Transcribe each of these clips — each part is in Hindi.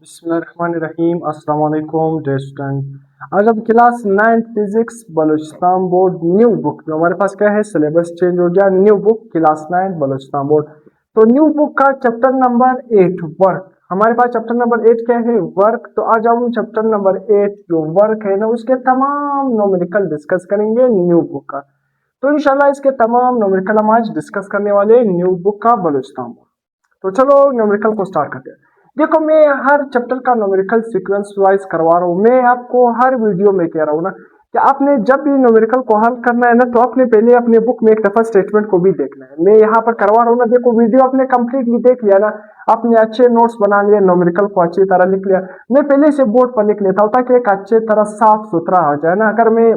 बिस्मिल्लाहिर्रहमानिर्रहीम। अस्सलाम वालेकुम डियर स्टूडेंट। आज हम class 9 physics Balochistan board new book जो हमारे पास क्या है, सिलेबस चेंज हो गया। New book class 9 Balochistan board. तो न्यू बुक का चैप्टर नंबर 8 वर्क। हमारे पास चैप्टर नंबर 8 क्या है, वर्क। तो आज हम चैप्टर नंबर 8 जो वर्क है ना, उसके तमाम न्यूमेरिकल डिस्कस करेंगे न्यू बुक का। तो इंशाल्लाह इसके तमाम न्यूमेरिकल हम आज डिस्कस करने वाले न्यू बुक का बलूचिस्तान बोर्ड। तो चलो न्यूमेरिकल को स्टार्ट करते हैं। देखो, मैं हर चैप्टर का न्यूमेरिकल सीक्वेंस वाइज करवा रहा हूँ। मैं आपको हर वीडियो में कह रहा हूँ ना कि आपने जब भी न्यूमेरिकल को हल करना है ना, तो आपने पहले अपने बुक में एक दफा स्टेटमेंट को भी देखना है। मैं यहाँ पर करवा रहा हूँ ना, देखो वीडियो आपने कंप्लीटली देख लिया ना, आपने अच्छे नोट्स बना लिए, न्यूमेरिकल को अच्छी तरह लिख लिया। मैं पहले से बोर्ड पर लिख लेता हूँ ताकि एक अच्छे तरह साफ सुथरा हो जाए ना। अगर मैं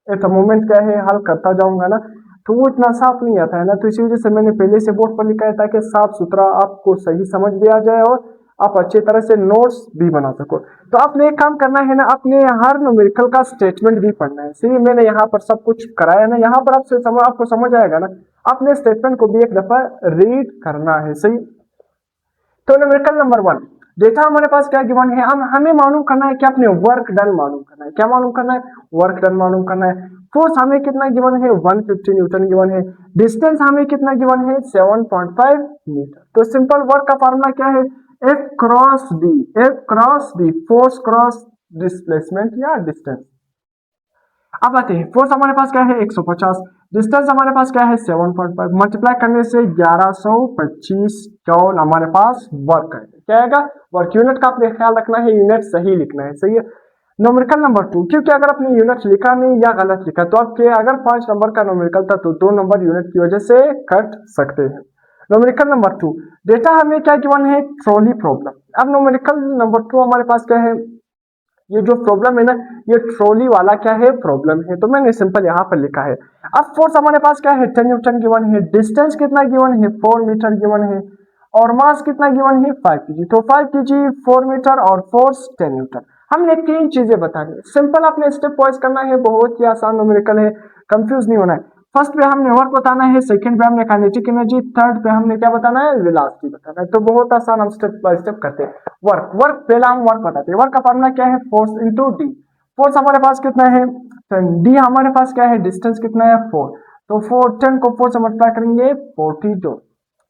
एट मोमेंट क्या है हल करता जाऊंगा ना, तो वो इतना साफ नहीं आता है ना। तो इसी वजह से मैंने पहले से बोर्ड पर लिखा है ताकि साफ सुथरा आपको सही समझ भी आ जाए और आप अच्छी तरह से नोट्स भी बना सको। तो आपने एक काम करना है ना, आपने हर न्यूमेरिकल का स्टेटमेंट भी पढ़ना है। सही, मैंने यहाँ पर सब कुछ कराया ना, यहाँ पर आपको समझ आएगा ना। आपने स्टेटमेंट को भी एक दफा रीड करना है। सही। तो न्यूमेरिकल नंबर 1, डेटा हमारे पास क्या गिवन है, हम हमें मालूम करना है कि आपने वर्क डन मालूम करना है। क्या मालूम करना है? वर्क डन मालूम करना है। फोर्स हमें कितना गिवन है, 150 न्यूटन गिवन है। डिस्टेंस हमें कितना गिवन है, 7.5 मीटर। तो सिंपल वर्क का फार्मूला क्या है, F cross D. F cross D, force cross displacement या डिस्टेंस। अब आते हैं, फोर्स हमारे पास क्या है 150, डिस्टेंस हमारे पास क्या है 7.5, मल्टीप्लाई करने से 1125 जॉल हमारे पास वर्क है। क्या आएगा? वर्क। यूनिट का आपने ख्याल रखना है, यूनिट सही लिखना है। सही है। न्यूमेरिकल नंबर 2, क्योंकि अगर आपने यूनिट लिखा नहीं या गलत लिखा तो आपके अगर 5 नंबर का न्यूमेरिकल था तो 2 नंबर यूनिट की वजह से कट सकते हैं। न्यूमेरिकल नंबर 2, डेटा हमें क्या गिवन है, ट्रॉली प्रॉब्लम। अब न्यूमेरिकल नंबर 2 हमारे पास क्या है, ये जो प्रॉब्लम है ना, ये ट्रॉली वाला क्या है, प्रॉब्लम है। तो मैंने सिंपल यहाँ पर लिखा है। अब फोर्स हमारे पास क्या है, 10 न्यूटन गिवन है। डिस्टेंस कितना गिवन है, 4 मीटर गिवन है। और मास कितना गिवन है, 5 केजी। तो 5 केजी, 4 मीटर और फोर्स 10 न्यूटन। हमने 3 चीजें बतानी है। सिंपल आपने स्टेप वाइज करना है, बहुत ही आसान न्यूमेरिकल है, कंफ्यूज नहीं होना है। फर्स्ट पे हमने वर्क बताना है, सेकंड पे हमने काइनेटिक एनर्जी, थर्ड पे हमने क्या बताना है, वेलोसिटी बताना है। तो बहुत आसान, हम स्टेप बाय स्टेप करते हैं। वर्क पहला हम वर्क बताते हैं। वर्क का फॉर्मूला क्या है, फोर्स इंटू डी। फोर्स हमारे पास कितना है, डी हमारे पास क्या है, डिस्टेंस कितना है 4। तो 10 को 4 से मल्टीप्लाई करेंगे 42।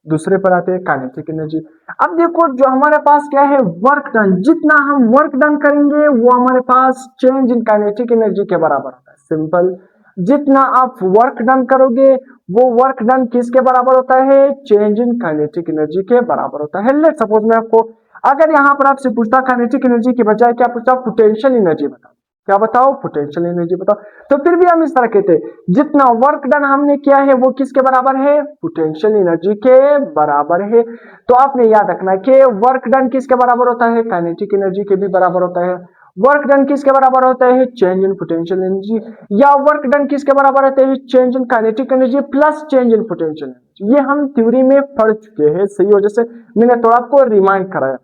दूसरे पर आते हैं काइनेटिक एनर्जी। अब देखो जो हमारे पास क्या है, वर्क डन। जितना हम वर्क डन करेंगे वो हमारे पास चेंज इन काइनेटिक एनर्जी के बराबर होता है। सिंपल, जितना आप वर्क डन करोगे वो वर्क डन किसके बराबर होता है, चेंज इन काइनेटिक एनर्जी के बराबर होता है। लेट सपोज मैं आपको अगर यहाँ पर आपसे पूछता काइनेटिक एनर्जी के बजाय क्या पूछता, पोटेंशियल एनर्जी बताओ। क्या बताओ, पोटेंशियल एनर्जी बताओ। तो फिर भी हम इस तरह कहते हैं, जितना वर्क डन हमने किया है वो किसके बराबर है, पोटेंशियल एनर्जी के बराबर है। तो आपने याद रखना है कि वर्क डन किसके बराबर होता है, काइनेटिक एनर्जी के भी बराबर होता है। वर्क डन किसके बराबर होता है, चेंज इन पोटेंशियल एनर्जी। या वर्क डन किसके बराबर होता है, change in kinetic energy plus change in potential energy. ये हम थ्योरी में पढ़ चुके हैं। सही वजह से मैंने थोड़ा आपको रिमाइंड कराया।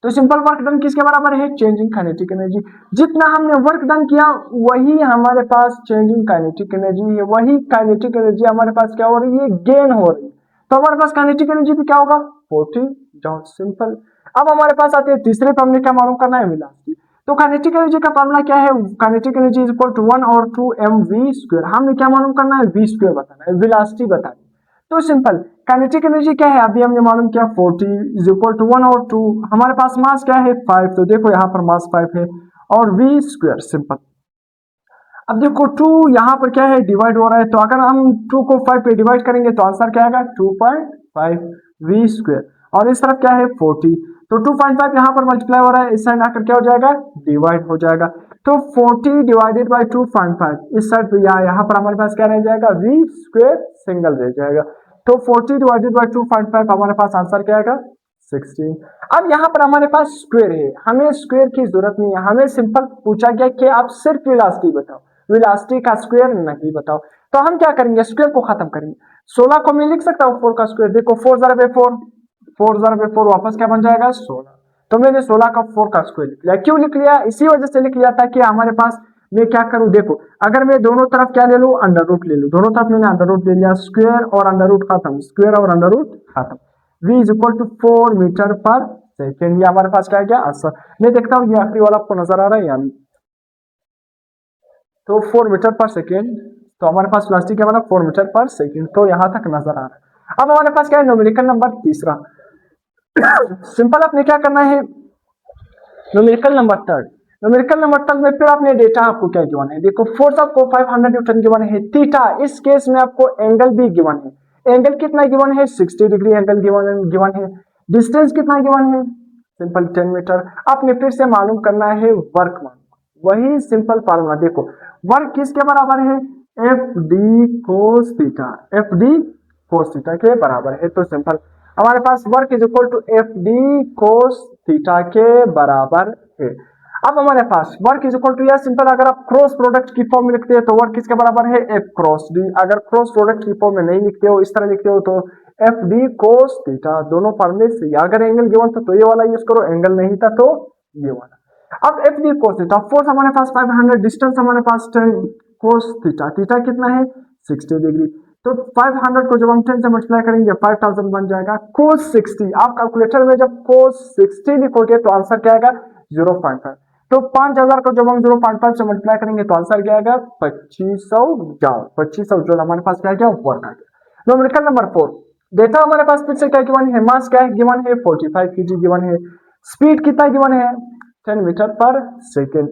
तो सिंपल वर्क डन किसके बराबर है, चेंज इन काइनेटिक एनर्जी। जितना हमने वर्क डन किया वही हमारे पास चेंज इन काइनेटिक एनर्जी है, वही काइनेटिक एनर्जी हमारे पास क्या हो रही है, गेन हो रही है। तो हमारे पास काइनेटिक एनर्जी भी क्या होगा, 40 जॉल। सिंपल। अब हमारे पास आते हैं तीसरे पे, हमने क्या मालूम करना है, वेलोसिटी। तो काइनेटिक एनर्जी का फॉर्मूला क्या है, kinetic energy is equal to 1 और 2 mv स्क्वायर। हमने क्या मालूम करना है, v स्क्वायर बताना है, वेलोसिटी बतानी। तो सिंपल, काइनेटिक एनर्जी क्या है, अभी हमने मालूम किया 40 इज इक्वल टू 1 और 2। हमारे पास मास क्या है 5, तो देखो यहाँ पर मास 5 है और v स्क्वायर। सिंपल। अब देखो 2 यहाँ पर क्या है, डिवाइड हो रहा है। तो अगर हम 2 को 5 पे डिवाइड करेंगे तो आंसर क्या आएगा, 2.5 v स्क्वायर। और इस तरफ क्या है 40, तो 2.5 यहाँ पर मल्टीप्लाई हो रहा है, इस साइड आकर क्या हो जाएगा, डिवाइड हो जाएगा। तो 40 डिवाइडेड बाई 2.5, इस साइड यहाँ पर हमारे पास क्या रह जाएगा, v स्क्वायर सिंगल रह जाएगा। तो 40 डिवाइडेड बाई 2.5 हमारे पास आंसर क्या आएगा, 16। अब यहाँ पर हमारे पास स्क्वायर है, हमें स्क्वायर की जरूरत नहीं है। हमें सिंपल पूछा गया कि आप सिर्फ वेलोसिटी बताओ, वेलोसिटी का स्क्वायर नहीं बताओ। तो हम क्या करेंगे, स्क्वायर को खत्म करेंगे। 16 को मैं लिख सकता हूँ 4 का स्क्वायर। देखो 4 ज़रा 4, 4 ज़रा 4 वापस क्या बन जाएगा, 16। तो मैंने 16 का 4 का स्क्वायर लिख लिया। क्यों लिख लिया, इसी वजह से लिख लिया था कि हमारे पास मैं क्या करूं, देखो अगर मैं दोनों तरफ क्या ले लूं, अंडर रूट ले लूं। दोनों तरफ मैंने अंडर रूट ले लिया, स्क्वायर और अंडर रूट खत्म, स्क्वायर और अंडर रूट खत्म। v is equal to 4 metre per second. ये हमारे पास क्या है, क्या आंसर। मैं देखता हूँ ये आखिरी वाला आपको नजर आ रहा है या नहीं। तो 4 मीटर पर सेकेंड, तो हमारे पास वेलोसिटी क्या बना 4 मीटर पर सेकेंड, तो यहाँ तक नजर आ रहा है। अब हमारे पास क्या है, न्यूमेरिकल नंबर तीसरा। सिंपल आपने क्या करना है, numerical number third. Numerical number third में फिर आपने डेटा आपको क्या गिवन है, देखो फोर्स आपको 500 न्यूटन गिवन है, थीटा इस केस में आपको एंगल भी गिवन है। एंगल कितना गिवन है, 60 डिग्री एंगल गिवन है। डिस्टेंस कितना गिवन है, सिंपल 10 मीटर। आपने फिर से मालूम करना है वर्क मान, वही सिंपल फार्मूला। देखो वर्क किसके बराबर है, F D cos theta, F D cos theta के बराबर है। तो सिंपल हमारे पास work is equal to F D cos theta के बराबर है। अब हमारे पास वर्क इज इक्वल टू, या सिंपल अगर आप क्रॉस प्रोडक्ट की फॉर्म में लिखते हैं तो वर्क किसके बराबर है, एफ क्रॉस डी। अगर क्रॉस प्रोडक्ट की फॉर्म में नहीं लिखते हो, इस तरह लिखते हो तो एफ डी कोस थीटा, दोनों फॉर्मूले से। अगर एंगल गिवन था तो ये वाला यूज करो, एंगल नहीं था तो ये वाला। अब F D cos theta, force हमारे पास 500, डिस्टेंस हमारे पास 10, कोस थीटा, थीटा कितना है 60 डिग्री। तो 500 को जब हम 10 से मल्टीप्लाई करेंगे 5000 बन जाएगा। कोस 60, आप कैलकुलेटर में जब कोस 60 लिखोगे तो आंसर क्या आएगा 0.5। तो 5000 को जब हम 0.5 से मल्टीप्लाई करेंगे तो आंसर क्या आएगा 2500 जूल। 2500 जूल हमारे पास क्या वर्क आ गया। न्यूमेरिकल नंबर 4, डेटा हमारे पास फिर से क्या गिवन है, मास क्या है गिवन है 45 kg गिवन है। स्पीड कितना गिवन है 10 metre per second.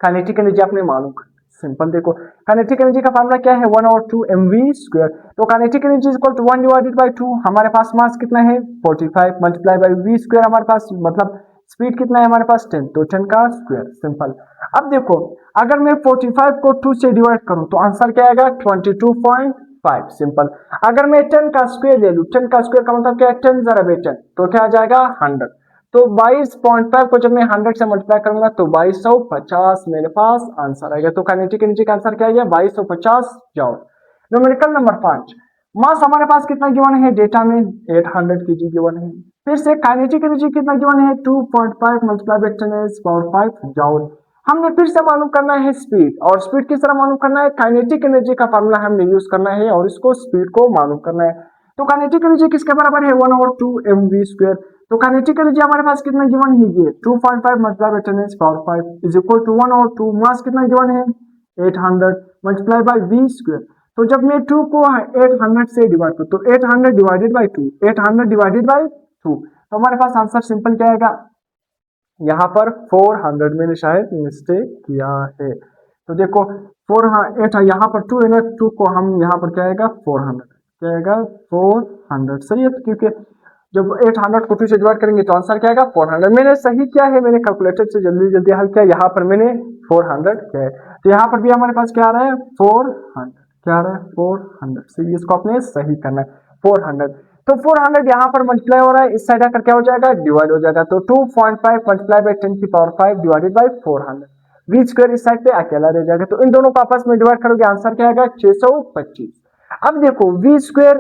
Kinetic energy आपने मालूम कर, सिंपल देखो काइनेटिक एनर्जी का फार्मूला क्या है 1/2 mv स्क्वायर। तो kinetic energy is equal to 1 divided by 2। हमारे पास मास कितना है 45 मल्टीप्लाई बाय v स्क्वायर, हमारे पास मतलब स्पीड कितना है हमारे पास 10, तो 10 का स्क्वायर सिंपल। अब देखो अगर मैं 45 को 2 से डिवाइड करूं तो आंसर क्या आएगा 22.5 सिंपल। अगर मैं 10 का स्क्वायर ले लूं, 10 का स्क्वायर का मतलब क्या है 10 जरा 10, तो क्या आ जाएगा 100। तो 22.5 को जब मैं 100 से मल्टीप्लाई करूंगा तो 2250 मेरे पास आंसर आएगा। तो काइनेटिक एनर्जी का आंसर क्या है 2250 जूल। न्यूमेरिकल नंबर 5, मास हमारे पास कितना गिवन है डेटा में 800 kg गिवन है। फिर से काइनेटिक एनर्जी कितना गिवन है 2.5 मल्टीप्लाई बाय 10⁻⁵ जूल। हमने फिर से मालूम करना है स्पीड, और स्पीड किस तरह मालूम करना है, काइनेटिक एनर्जी का फार्मूला हमने यूज करना है और इसको स्पीड को मालूम करना है। तो काइनेटिक एनर्जी किसके बराबर है 1/2 mv स्क्वायर। तो काइनेटिक एनर्जी हमारे पास कितना गिवन है ये 2.5 multiply by 10⁻⁵ is equal to 1/2। Mass कितना गिवन है 800 मल्टीप्लाई बाय v स्क्वायर। तो जब मैं 2 को 800 से डिवाइड करूं तो 800 डिवाइडेड बाय 2, 800 डिवाइडेड बाय 2, तो हमारे पास आंसर सिंपल क्या आएगा, यहाँ पर 400 मैंने शायद मिस्टेक किया है। तो देखो 4 यहाँ पर 2 है ना, 2 को हम यहाँ पर क्या आएगा 400, क्या आएगा 400 सही है। क्योंकि जब 800 को 2 से डिवाइड करेंगे तो आंसर क्या आएगा 400। मैंने सही किया है, मैंने कैलकुलेटर से जल्दी जल्दी हल किया, यहाँ पर मैंने 400 किया है। तो यहाँ पर भी हमारे पास क्या आ रहा है 400, क्या आ रहा है 400 सही, इसको आपने सही करना है 400। तो 400 यहाँ पर मल्टीप्लाई हो रहा है, इस साइड आकर क्या हो जाएगा डिवाइड हो जाएगा। तो 2.5 multiply bye 10⁵ divided by 400, v square इस साइड पे अकेला रह जाएगा। तो इन दोनों को आपस में डिवाइड करोगे आंसर क्या आएगा 625। अब देखो v स्क्वायर,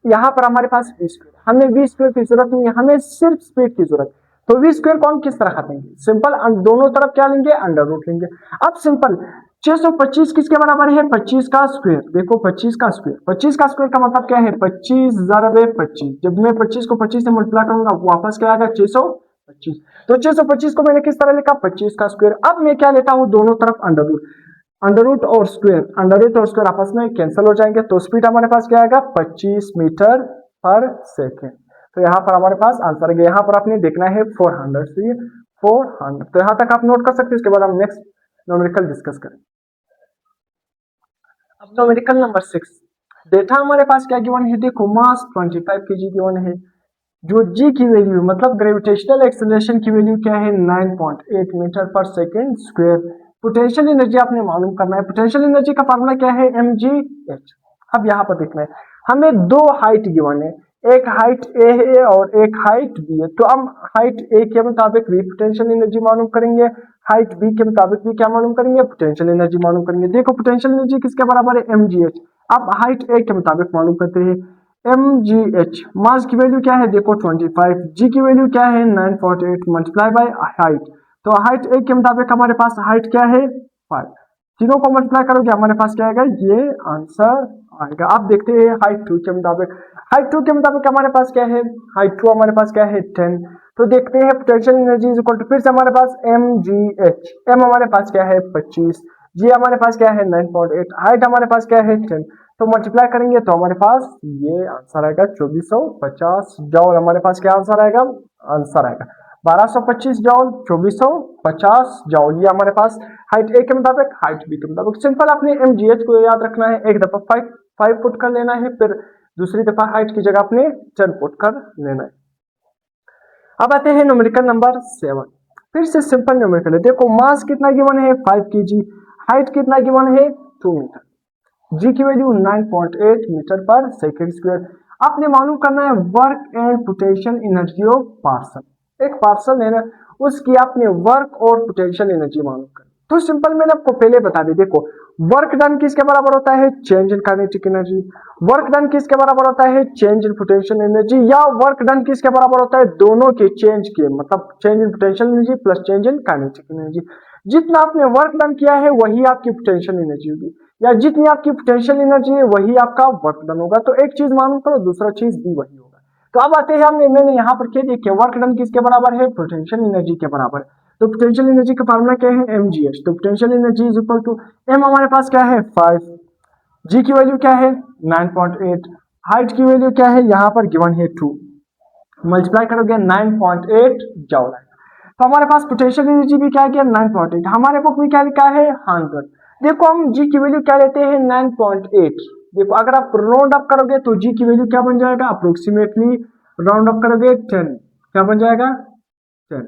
यहाँ पर हमारे पास v स्क्वायर, हमें v स्क्वायर की जरूरत नहीं है, हमें सिर्फ स्पीड की जरूरत। तो v स्क्वायर को हम किस तरह खातेंगे, सिंपल दोनों तरफ क्या लेंगे अंडर रूट लेंगे। अब सिंपल 625 किसके बराबर है 25 का स्क्वायर। देखो 25 का स्क्वायर, 25 का स्क्वायर का मतलब क्या है 25 × 25। जब मैं 25 को 25 से मल्टीप्लाई करूंगा वापस क्या आएगा 625। तो 625 को मैंने किस तरह लिखा 25 का स्क्वायर। अब मैं क्या लेता हूं दोनों तरफ अंडर रूट, अंडर रूट और स्क्वायर, अंडर रूट और स्क्वायर आपस में कैंसिल हो जाएंगे। तो स्पीड हमारे पास क्या आएगा 25 मीटर पर सेकेंड। तो यहाँ पर हमारे पास आंसर है, यहाँ पर आपने देखना है 400 से 400। तो यहाँ तक आप नोट कर सकते हैं, इसके बाद हम नेक्स्ट न्यूमेरिकल डिस्कस करें। अब न्यूमेरिकल नंबर 6, डेटा हमारे पास क्या गिवन है, देखो मास 25 kg गिवन है। जो g की वैल्यू मतलब ग्रेविटेशनल एक्सेलरेशन की वैल्यू क्या है 9.8 metre per second square. Potential energy आपने मालूम करना है, पोटेंशियल एनर्जी का फार्मूला क्या है mgh। अब यहाँ पर देखना है हमें दो हाइट गिवन है, एक हाइट a है और एक हाइट b है। तो हम हाइट a के मुताबिक भी पोटेंशियल एनर्जी मालूम करेंगे, हाइट b के मुताबिक भी क्या मालूम करेंगे पोटेंशियल एनर्जी मालूम करेंगे। देखो पोटेंशियल एनर्जी किसके बराबर है mgh। अब हाइट a के मुताबिक मालूम करते हैं mgh। मास की वैल्यू क्या है देखो 25, g की वैल्यू क्या है 9.8 मल्टीप्लाई बाय हाइट। तो हाइट a के मुताबिक हमारे पास हाइट क्या है 5, तीनों को मल्टीप्लाई करोगे हमारे पास क्या आएगा ये आंसर आएगा। आप देखते हैं हाइट 2 के मुताबिक, हाइट 2 के मुताबिक हमारे पास क्या है, हाइट 2 हमारे पास क्या है 10, तो देखते हैं potential energy is equal to, फिर से हमारे पास mgh, m हमारे पास क्या है 25, g हमारे पास क्या है 9.8, हाइट हमारे पास क्या है 10, तो मल्टीप्लाई करेंगे तो हमारे पास ये आंसर आएगा 2450 जॉल। हमारे पास क्या आंसर आएगा, आंसर आएगा 1225 जॉल, 2450 जॉल। ये हमारे पास हाइट ए के मुताबिक, हाइट बी के मुताबिक। सिंपल अपने mgh को याद रखना है, एक दफा 5 पुट कर लेना है, फिर दूसरी दफा हाइट की जगह अपने 10 पुट कर लेना है। अब आते हैं न्यूमेरिकल नंबर 7, फिर से सिंपल न्यूमेरिकल है। देखो मास कितना गिवन है 5 kg, हाइट कितना गिवन है 2 मीटर, जी की value 9.8 metre per second square. आपने मालूम करना है work and potential energy of parcel. एक पार्सल है ना, उसकी आपने वर्क और पोटेंशियल एनर्जी मालूम करनी। तो सिंपल मैंने आपको पहले बता दी, देखो वर्क डन किसके बराबर होता है, change in kinetic energy. Work done किसके बराबर होता है, चेंज इन पोटेंशियल एनर्जी। या वर्क डन किसके बराबर होता है, दोनों के चेंज के, मतलब change in potential energy plus change in kinetic energy. जितना आपने वर्क डन किया है वही आपकी पोटेंशियल एनर्जी होगी, या जितनी आपकी पोटेंशियल एनर्जी है वही आपका वर्क डन होगा। तो एक चीज मालूम करो, दूसरा चीज भी वही होगा। तो अब आते हैं मैंने यहाँ पर क्या देखिए, वर्क डन किसके बराबर है, पोटेंशियल एनर्जी के बराबर। तो पोटेंशियल एनर्जी का फार्मूला क्या है, mgh। तो potential energy is equal to m हमारे पास क्या है 5, g की वैल्यू क्या है 9.8, हाइट की वैल्यू क्या है यहाँ पर गिवन है 2, मल्टीप्लाई करोगे 9.8 जॉल। तो हमारे पास पोटेंशियल एनर्जी भी क्या गया 9.8, हमारे बुक में क्या लिखा है 100। देखो हम g की वैल्यू क्या लेते हैं 9.8। देखो अगर आप राउंड अप करोगे तो g की वैल्यू क्या बन जाएगा, अप्रोक्सीमेटली राउंड अप करोगे 10, क्या बन जाएगा 10,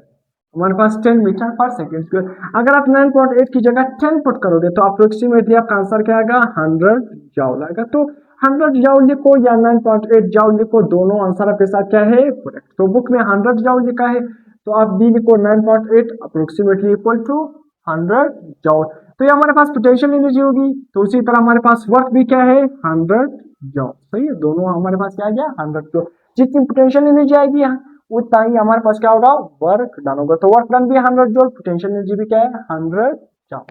हमारे पास 10 मीटर पर सेकेंड स्क्वायर। अगर आप 9.8 की जगह 10 पुट करोगे तो अप्रोक्सीमेटली आपका आंसर क्या आएगा 100 जॉल आएगा। तो 100 जॉल लिखो या 9.8 जॉल लिखो, दोनों आंसर आपके साथ क्या है करेक्ट। तो बुक में 100 जॉल लिखा है, तो आप बी लिखो 9.8 अप्रोक्सीमेटली इक्वल टू 100 जॉल। तो ये हमारे पास पोटेंशियल एनर्जी होगी। तो उसी तरह हमारे पास वर्क भी क्या है 100 जॉल, सही है, दोनों हमारे पास क्या आ गया 100 जॉल। जितनी पोटेंशियल एनर्जी आएगी यहाँ उतना ही हमारे पास क्या होगा वर्क डन होगा। तो वर्क डन भी 100 जॉल, पोटेंशियल एनर्जी भी क्या है 100 जॉल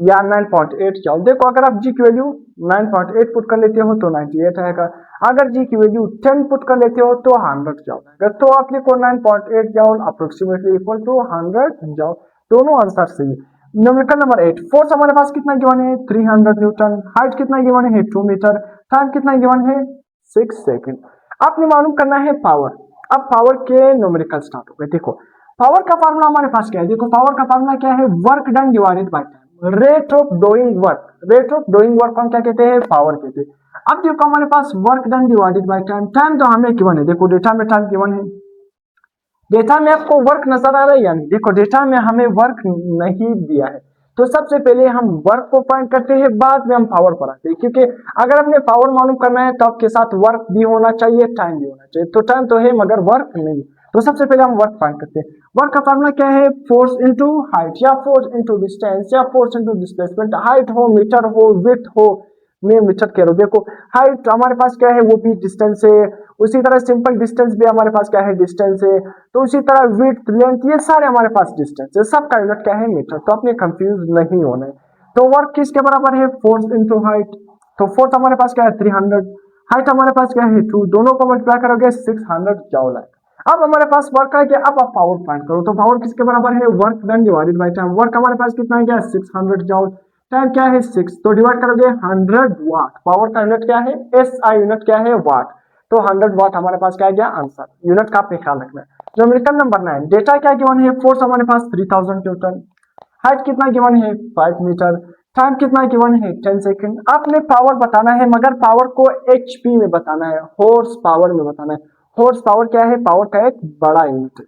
या 9.8 जॉल। देखो अगर आप जी की वैल्यू 9.8 पुट कर लेते हो तो 98 आएगा, अगर जी की वैल्यू 10 पुट कर लेते हो तो 100 जॉल आएगा। तो आप लिखो 9.8 joule approximately equal to 100 joule, दोनों आंसर सही है। न्यूमेरिकल नंबर 8, फोर्स हमारे पास कितना गिवन है 300 न्यूटन, हाइट कितना गिवन है 2 मीटर, टाइम कितना गिवन है 6 सेकेंड। आपने मालूम करना है पावर। अब पावर के न्यूमेरिकल स्टार्ट हो गए। देखो पावर का फार्मूला हमारे पास क्या है, देखो पावर का फार्मूला क्या है, work done divided by time, rate of doing work. Rate of doing work को हम क्या कहते हैं, पावर कहते हैं। अब देखो हमारे पास work done divided by time, time तो हमें गिवन है, देखो डेटा में टाइम गिवन है। डेटा में आपको वर्क नजर आ रहा है या नहीं, देखो डेटा में हमें वर्क नहीं दिया है। तो सबसे पहले हम वर्क को फाइंड करते हैं, बाद में हम पावर पर आते हैं, क्योंकि अगर हमने पावर मालूम करना है तो आपके साथ वर्क भी होना चाहिए, टाइम भी होना चाहिए। तो टाइम तो है मगर वर्क नहीं, तो सबसे पहले हम वर्क फाइंड करते हैं। वर्क का फार्मूला क्या है, फोर्स इनटू हाइट या फोर्स इनटू डिस्टेंस या फोर्स इनटू डिस्प्लेसमेंट। हाइट हो मीटर हो विड्थ हो में मीटर कह रहा हूं। देखो हाइट हमारे पास क्या है वो भी डिस्टेंस है, उसी तरह सिंपल डिस्टेंस भी हमारे पास क्या है डिस्टेंस है, तो उसी तरह विड्थ लेंथ ये सारे हमारे पास डिस्टेंस है, सबका यूनिट क्या है मीटर। तो आपने कंफ्यूज नहीं होना है। तो वर्क किसके बराबर है, फोर्स इनटू हाइट। तो फोर्स हमारे पास क्या है 300, हाइट हमारे पास क्या है 2, दोनों को मल्टीप्लाई करोगे 600 जॉल आएगा। अब हमारे पास वर्क है कि अब आप पावर फाइंड करो। तो पावर किसके बराबर है, work done divided by time. Work हमारे पास कितना है क्या 600 जॉल, टाइम क्या है 6, तो डिवाइड करोगे 100 वाट। पावर का यूनिट क्या है, एसआई यूनिट क्या है वाट। तो 100 वाट हमारे पास क्या गया आंसर, यूनिट का आपने ख्याल रखना है। न्यूमेरिकल नंबर 9, डेटा क्या गिवन है, फोर्स हमारे पास 3000 न्यूटन, हाइट कितना गिवन है 5 मीटर, टाइम कितना गिवन है 10 सेकंड। आपने पावर बताना है मगर पावर को एचपी में बताना है, हॉर्स पावर में बताना है। हॉर्स पावर क्या है, पावर का एक बड़ा यूनिट है,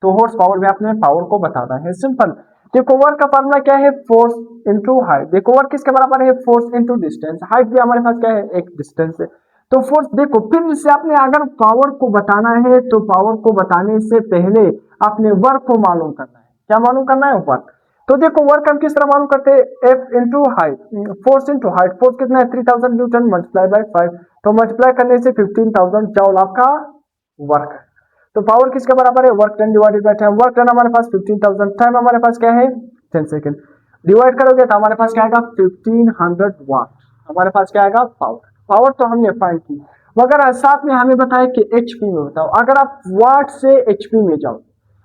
तो हॉर्स पावर में आपने पावर को बताना है। सिंपल देखो वर्क का फार्मूला क्या है, फोर्स इनटू हाइट। देखो वर्क किसके बराबर है, फोर्स इनटू डिस्टेंस। हाइट भी हमारे पास क्या है एक डिस्टेंस है, तो फोर्स। देखो फिर से आपने अगर पावर को बताना है तो पावर को बताने से पहले आपने वर्क को मालूम करना है। क्या मालूम करना है, वर्क। तो देखो वर्क हम किस तरह मालूम करते हैं, F into height, force into height. Force कितना है 3000 न्यूटन मल्टीप्लाई बाय 5, तो मल्टीप्लाई करने से 15000 जॉल आपका वर्क है। तो पावर किसके बराबर है, work done divided by time. Work done हमारे पास 15000, टाइम हमारे पास क्या है 10 सेकंड। डिवाइड करोगे तो हमारे पास क्या आएगा 1500 वाट, हमारे पास क्या आएगा पावर। पावर तो हमने फाइंड की, मगर साथ में हमें बताया कि एचपी में बताओ। अगर आप वाट से एचपी में जाओ,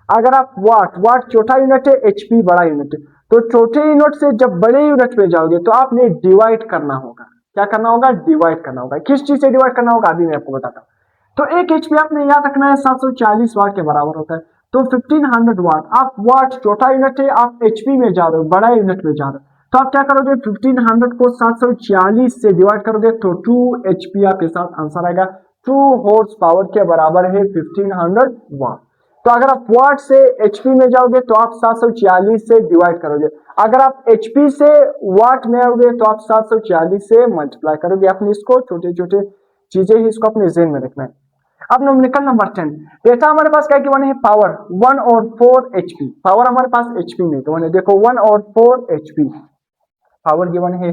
अगर आप वाट छोटा यूनिट है, एचपी बड़ा यूनिट है, तो छोटे यूनिट से जब बड़े यूनिट में जाओगे तो आपने डिवाइड करना होगा। क्या करना होगा? डिवाइड करना होगा। किस चीज से डिवाइड करना होगा अभी मैं आपको बताता हूँ। तो एक एचपी आपने याद रखना है 740 वाट के बराबर होता है। तो 1500 वाट, आप वाट छोटा यूनिट है, आप एचपी में जा रहे हो, बड़ा यूनिट में जा रहे हो, तो आप क्या करोगे? 1500 को 740 से डिवाइड करोगे तो 2 एचपी आपके साथ आंसर आएगा। 2 हॉर्स पावर के बराबर है 1500 वाट। तो अगर आप वाट से एचपी में जाओगे तो आप 740 से डिवाइड करोगे। अगर आप एचपी से वाट में आओगे तो आप 740 से मल्टीप्लाई करोगे। अपने इसको छोटे छोटे चीजें ही इसको अपने जेहन में रखना है। अब न्यूमेरिकल नंबर 10, डेटा हमारे पास क्या गिवन है? पावर 1 और 4 एचपी। पावर हमारे पास एचपी में तो देखो 1 और 4 एचपी पावर गिवन है,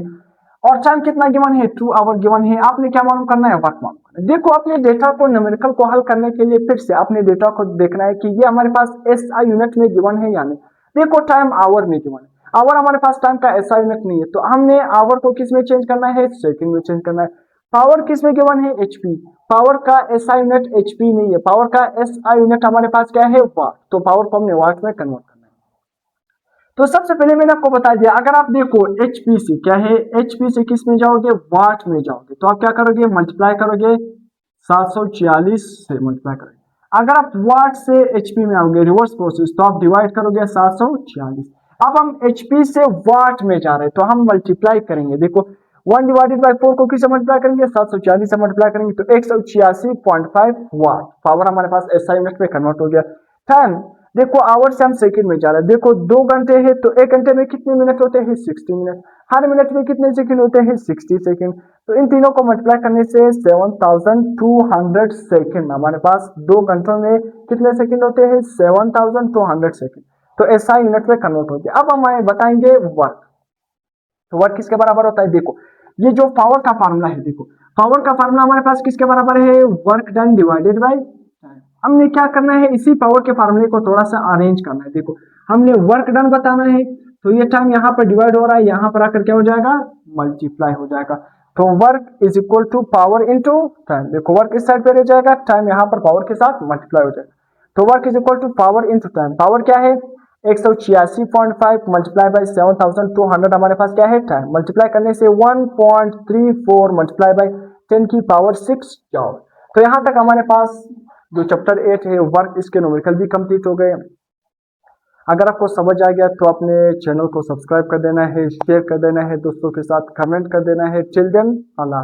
और टाइम कितना गिवन है? 2 आवर गिवन है। आपने क्या मालूम करना है? वर्क मालूम करना है। देखो अपने डेटा को न्यूमेरिकल को हल करने के लिए फिर से अपने डेटा को देखना है कि ये हमारे पास एसआई यूनिट में गिवन है या नहीं। देखो टाइम आवर में गिवन है, आवर हमारे पास टाइम का एसआई यूनिट नहीं है, तो हमने आवर को किस में चेंज करना है? सेकंड में चेंज करना है। पावर किस में गिवन है? एचपी। पावर का एसआई यूनिट एचपी नहीं है, पावर का एसआई यूनिट हमारे पास क्या है? वाट। तो पावर को हमने वाट में कन्वर्ट करना है। तो सबसे पहले मैंने आपको बता दिया, अगर आप देखो एचपी से क्या है? एचपी से किस में जाओगे? वाट में जाओगे, तो आप क्या करोगे? मल्टीप्लाई करोगे 740 से मल्टीप्लाई करोगे। अगर आप वाट से एचपी में आओगे रिवर्स प्रोसेस, तो आप डिवाइड करोगे 740। अब हम एचपी से वाट में जा रहे हैं तो हम मल्टीप्लाई करेंगे। देखो 1 डिवाइडेड बाई 4 को किससे मल्टीप्लाई करेंगे? 740 से मल्टीप्लाई करेंगे तो 186.5 वाट। पावर हमारे पास एसआई यूनिट में कन्वर्ट हो गया। टाइम देखो आवर से हम सेकंड में जा रहे हैं। देखो 2 घंटे है तो 1 घंटे में कितने मिनट होते हैं? 60 मिनट। हर मिनट में कितने सेकंड होते हैं? 60 सेकंड। तो इन तीनों को मल्टीप्लाई करने से 7200 सेकंड हमारे पास 2 घंटों में कितने सेकंड होते हैं? 7200 सेकंड। तो ऐसा यूनिट में कन्वर्ट होते हैं। अब हम बताएंगे वर्क। तो वर्क किसके बराबर होता है? देखो ये जो पावर का फार्मूला है, देखो पावर का फार्मूला हमारे पास किसके बराबर है? Work done divided by time. हमने क्या करना है? इसी पावर के फार्मूले को थोड़ा सा अरेंज करना है। देखो हमने वर्क डन बताना है, तो ये टाइम यहाँ पर डिवाइड हो रहा है, यहाँ पर आकर क्या हो जाएगा? मल्टीप्लाई हो जाएगा। तो work is equal to power into time. देखो वर्क इस साइड पे रह जाएगा, टाइम यहाँ पर पावर के साथ मल्टीप्लाई हो जाएगा। तो work is equal to power into time. Power क्या है? 186.5 मल्टीप्लाई बाई 7200 हमारे पास क्या है? टाइम। मल्टीप्लाई करने से 1.34 मल्टीप्लाई बाई 10 की पावर 6 जॉब। तो यहां तक हमारे पास जो चैप्टर 8 है वर्क, इसके न्यूमेरिकल भी कंप्लीट हो गए। अगर आपको समझ आ गया तो अपने चैनल को सब्सक्राइब कर देना है, शेयर कर देना है, दोस्तों के साथ कमेंट कर देना है। चिल्ड्रन अल्लाह।